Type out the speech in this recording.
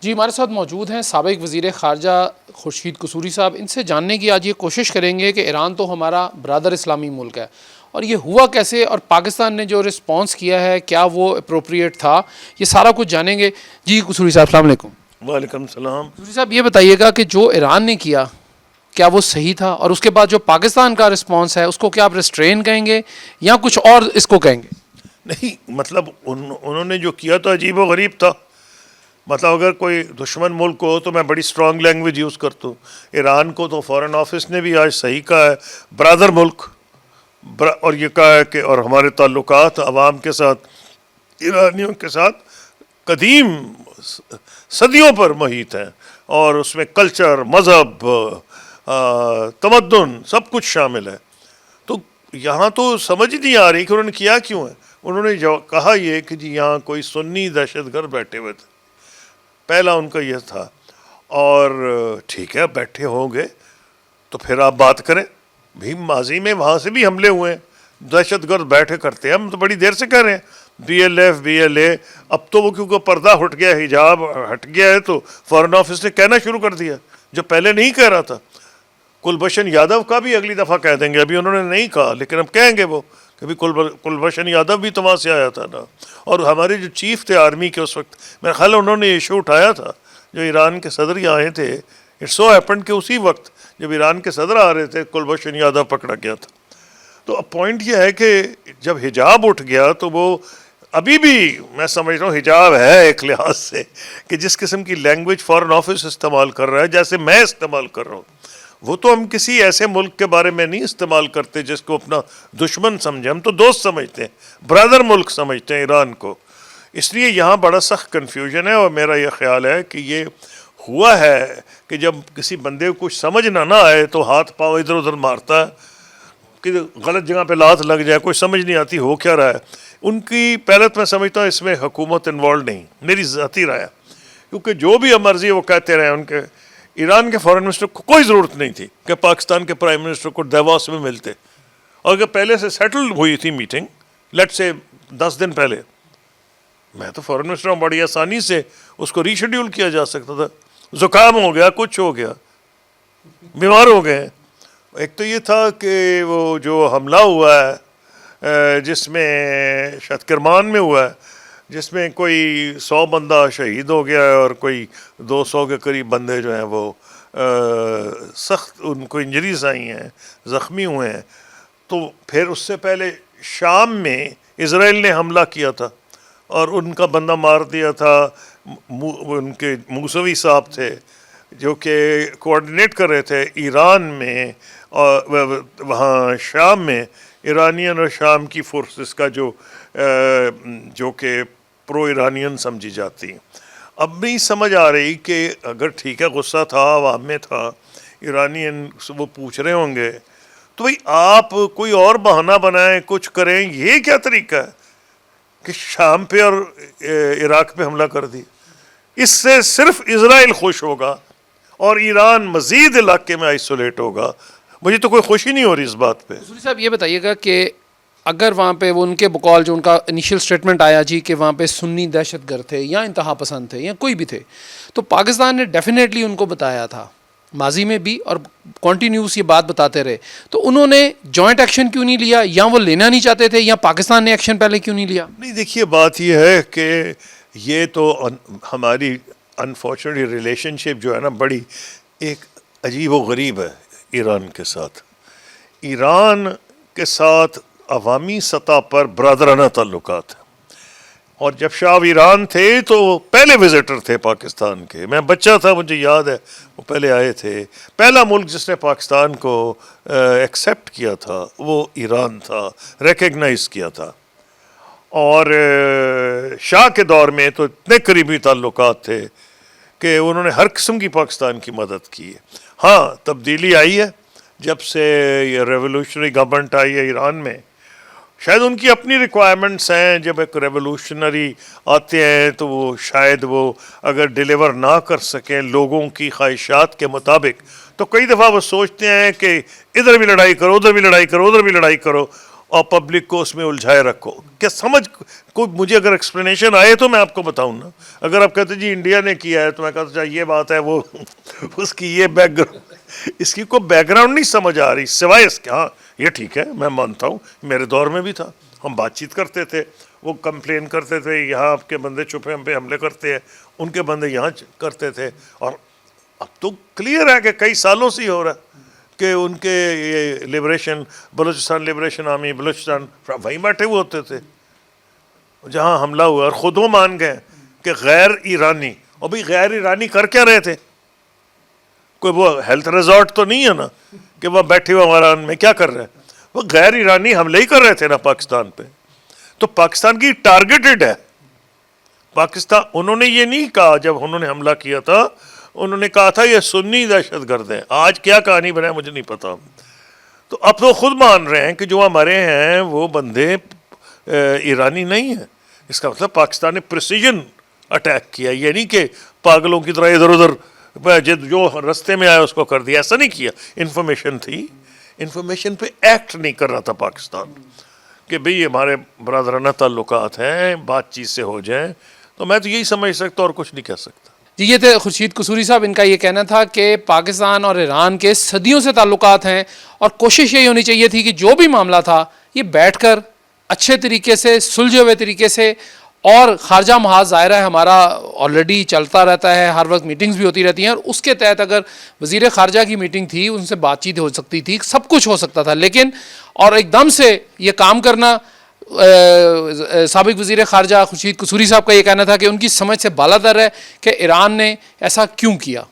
جی ہمارے ساتھ موجود ہیں سابق وزیر خارجہ خورشید قصوری صاحب. ان سے جاننے کی آج یہ کوشش کریں گے کہ ایران تو ہمارا برادر اسلامی ملک ہے اور یہ ہوا کیسے اور پاکستان نے جو رسپانس کیا ہے کیا وہ اپروپریٹ تھا, یہ سارا کچھ جانیں گے. جی قصوری صاحب السلام علیکم. وعلیکم السلام. قصوری صاحب یہ بتائیے گا کہ جو ایران نے کیا کیا وہ صحیح تھا, اور اس کے بعد جو پاکستان کا رسپانس ہے اس کو کیا آپ ریسٹرین کہیں گے یا کچھ اور اس کو کہیں گے؟ نہیں مطلب انہوں نے جو کیا تو عجیب و غریب تھا. مطلب اگر کوئی دشمن ملک ہو تو میں بڑی اسٹرانگ لینگویج یوز کرتا ہوں. ایران کو تو فارن آفس نے بھی آج صحیح کہا ہے برادر ملک, اور یہ کہا ہے کہ اور ہمارے تعلقات عوام کے ساتھ ایرانیوں کے ساتھ قدیم صدیوں پر محیط ہیں, اور اس میں کلچر, مذہب, تمدن سب کچھ شامل ہے. تو یہاں تو سمجھ نہیں آ رہی کہ انہوں نے کیا کیوں ہے. انہوں نے جو کہا یہ کہ جی یہاں کوئی سنی دہشت گرد بیٹھے ہوئے تھے, پہلا ان کا یہ تھا. اور ٹھیک ہے بیٹھے ہوں گے تو پھر آپ بات کریں. بھی ماضی میں وہاں سے بھی حملے ہوئے ہیں, دہشت گرد بیٹھے کرتے ہیں, ہم تو بڑی دیر سے کہہ رہے ہیں BLF, اب تو وہ کیونکہ پردہ ہٹ گیا, حجاب ہٹ گیا ہے تو فارن آفس نے کہنا شروع کر دیا جو پہلے نہیں کہہ رہا تھا. کلبھشن یادو کا بھی اگلی دفعہ کہہ دیں گے, ابھی انہوں نے نہیں کہا لیکن اب کہیں گے وہ کہ بھی کلبھشن یادو بھی تو وہاں سے آیا تھا نا. اور ہمارے جو چیف تھے آرمی کے اس وقت, میرا خیال انہوں نے ایشو اٹھایا تھا جو ایران کے صدر یہاں آئے تھے. اٹس سو ہیپنڈ کہ اسی وقت جب ایران کے صدر آ رہے تھے کلبھشن یادو پکڑا گیا تھا. تو اب پوائنٹ یہ ہے کہ جب حجاب اٹھ گیا تو وہ ابھی بھی میں سمجھ رہا ہوں حجاب ہے ایک لحاظ سے کہ جس قسم کی لینگویج فارن آفس استعمال کر رہا ہے جیسے میں استعمال کر رہا ہوں, وہ تو ہم کسی ایسے ملک کے بارے میں نہیں استعمال کرتے جس کو اپنا دشمن سمجھیں. ہم تو دوست سمجھتے ہیں, برادر ملک سمجھتے ہیں ایران کو. اس لیے یہاں بڑا سخت کنفیوژن ہے, اور میرا یہ خیال ہے کہ یہ ہوا ہے کہ جب کسی بندے کو کچھ سمجھ نہ آئے تو ہاتھ پاؤں ادھر ادھر مارتا ہے کہ غلط جگہ پہ لات لگ جائے, کوئی سمجھ نہیں آتی ہو کیا رہا ہے. ان کی پہلے تو میں سمجھتا ہوں اس میں حکومت انوالو نہیں, میری ذاتی رائے, کیونکہ جو بھی مرضی وہ کہتے رہے. ان کے ایران کے فارن منسٹر کو کوئی ضرورت نہیں تھی کہ پاکستان کے پرائم منسٹر کو دیواس میں ملتے, اور اگر پہلے سے سیٹل ہوئی تھی میٹنگ لیٹ سے 10 دن پہلے, میں تو فارن منسٹر ہوں, بڑی آسانی سے اس کو ریشیڈیول کیا جا سکتا تھا. زکام ہو گیا, کچھ ہو گیا, بیمار ہو گئے. ایک تو یہ تھا کہ وہ جو حملہ ہوا ہے جس میں شاید کرمان میں ہوا ہے, جس میں کوئی 100 بندہ شہید ہو گیا ہے اور کوئی 200 کے قریب بندے جو ہیں وہ سخت ان کو انجریز آئی ہیں, زخمی ہوئے ہیں. تو پھر اس سے پہلے شام میں اسرائیل نے حملہ کیا تھا اور ان کا بندہ مار دیا تھا. ان کے موسوی صاحب تھے جو کہ کوآرڈینیٹ کر رہے تھے ایران میں اور وہاں شام میں, ایرانین اور شام کی فورسز کا جو کہ پرو ایرانین سمجھی جاتی ہیں. اب نہیں سمجھ آ رہی کہ اگر ٹھیک ہے غصہ تھا عوام میں تھا, ایرانین وہ پوچھ رہے ہوں گے تو بھائی آپ کوئی اور بہانہ بنائیں, کچھ کریں. یہ کیا طریقہ ہے کہ شام پہ اور عراق پہ حملہ کر دی؟ اس سے صرف اسرائیل خوش ہوگا اور ایران مزید علاقے میں آئسولیٹ ہوگا. مجھے تو کوئی خوشی نہیں ہو رہی اس بات پہ. قصوری صاحب یہ بتائیے گا کہ اگر وہاں پہ وہ ان کے بقول جو ان کا انیشیل سٹیٹمنٹ آیا جی کہ وہاں پہ سنی دہشت گرد تھے یا انتہا پسند تھے یا کوئی بھی تھے, تو پاکستان نے ڈیفینیٹلی ان کو بتایا تھا ماضی میں بھی اور کنٹینیوس یہ بات بتاتے رہے. تو انہوں نے جوائنٹ ایکشن کیوں نہیں لیا, یا وہ لینا نہیں چاہتے تھے, یا پاکستان نے ایکشن پہلے کیوں نہیں لیا؟ نہیں دیکھیے بات یہ ہے کہ یہ تو ہماری انفارچونیٹلی ریلیشن شپ جو ہے نا بڑی ایک عجیب و غریب ہے ایران کے ساتھ. ایران کے ساتھ عوامی سطح پر برادرانہ تعلقات ہیں, اور جب شاہ ایران تھے تو پہلے وزٹر تھے پاکستان کے. میں بچہ تھا, مجھے یاد ہے وہ پہلے آئے تھے. پہلا ملک جس نے پاکستان کو ایکسیپٹ کیا تھا وہ ایران تھا, ریکگنائز کیا تھا. اور شاہ کے دور میں تو اتنے قریبی تعلقات تھے کہ انہوں نے ہر قسم کی پاکستان کی مدد کی ہے. ہاں تبدیلی آئی ہے جب سے یہ ریولوشنری گورنمنٹ آئی ہے ایران میں. شاید ان کی اپنی ریکوائرمنٹس ہیں, جب ایک ریولوشنری آتے ہیں تو وہ شاید وہ اگر ڈیلیور نہ کر سکیں لوگوں کی خواہشات کے مطابق تو کئی دفعہ وہ سوچتے ہیں کہ ادھر بھی لڑائی کرو, ادھر بھی لڑائی کرو, ادھر بھی لڑائی کرو. اور پبلک کو اس میں الجھائے رکھو. کیا سمجھ کوئی مجھے اگر ایکسپلینیشن آئے تو میں آپ کو بتاؤں نا. اگر آپ کہتے جی انڈیا نے کیا ہے تو میں کہتا یہ بات ہے, وہ اس کی یہ بیک گراؤنڈ, اس کی کوئی بیک گراؤنڈ نہیں سمجھ آ رہی سوائے اس کے. ہاں یہ ٹھیک ہے, میں مانتا ہوں, میرے دور میں بھی تھا, ہم بات چیت کرتے تھے, وہ کمپلین کرتے تھے یہاں آپ کے بندے چھپے ہم پہ حملے کرتے ہیں, ان کے بندے یہاں کرتے تھے. اور اب تو کلیئر ہے کہ کئی سالوں سے ہی ہو رہا ہے کہ ان کے یہ liberation, Balochistan liberation army Balochistan وہیں بیٹھے ہوئے ہوتے تھے جہاں حملہ ہوا, اور خود وہ مان گئے کہ غیر ایرانی. اور بھائی غیر ایرانی کر کیا رہے تھے؟ کوئی وہ ہیلتھ ریزورٹ تو نہیں ہے نا کہ وہ بیٹھے ہوئے واران میں کیا کر رہے ہیں. وہ غیر ایرانی حملے ہی کر رہے تھے نا پاکستان پہ. تو پاکستان کی ٹارگیٹڈ ہے پاکستان. انہوں نے یہ نہیں کہا جب انہوں نے حملہ کیا تھا, انہوں نے کہا تھا یہ سنی دہشت گرد ہیں. آج کیا کہانی بنا ہے مجھے نہیں پتا. تو اب تو خود مان رہے ہیں کہ جو ہمارے ہیں وہ بندے ایرانی نہیں ہیں. اس کا مطلب پاکستان نے پریسیجن اٹیک کیا, یہ نہیں کہ پاگلوں کی طرح ادھر ادھر جو رستے میں آیا اس کو کر دیا. ایسا نہیں کیا. انفارمیشن تھی, انفارمیشن پہ ایکٹ نہیں کر رہا تھا پاکستان کہ بھئی ہمارے برادرانہ تعلقات ہیں, بات چیت سے ہو جائیں. تو میں تو یہی سمجھ سکتا اور کچھ نہیں کہہ سکتا. جی یہ تھے خورشید قصوری صاحب, ان کا یہ کہنا تھا کہ پاکستان اور ایران کے صدیوں سے تعلقات ہیں اور کوشش یہی ہونی چاہیے تھی کہ جو بھی معاملہ تھا یہ بیٹھ کر اچھے طریقے سے سلجھے ہوئے طریقے سے, اور خارجہ محاذ ظاہرہ ہے ہمارا آلریڈی چلتا رہتا ہے, ہر وقت میٹنگز بھی ہوتی رہتی ہیں, اور اس کے تحت اگر وزیر خارجہ کی میٹنگ تھی ان سے بات چیت ہو سکتی تھی, سب کچھ ہو سکتا تھا. لیکن اور ایک دم سے یہ کام کرنا, سابق وزیر خارجہ خورشید قصوری صاحب کا یہ کہنا تھا کہ ان کی سمجھ سے بالاتر ہے کہ ایران نے ایسا کیوں کیا.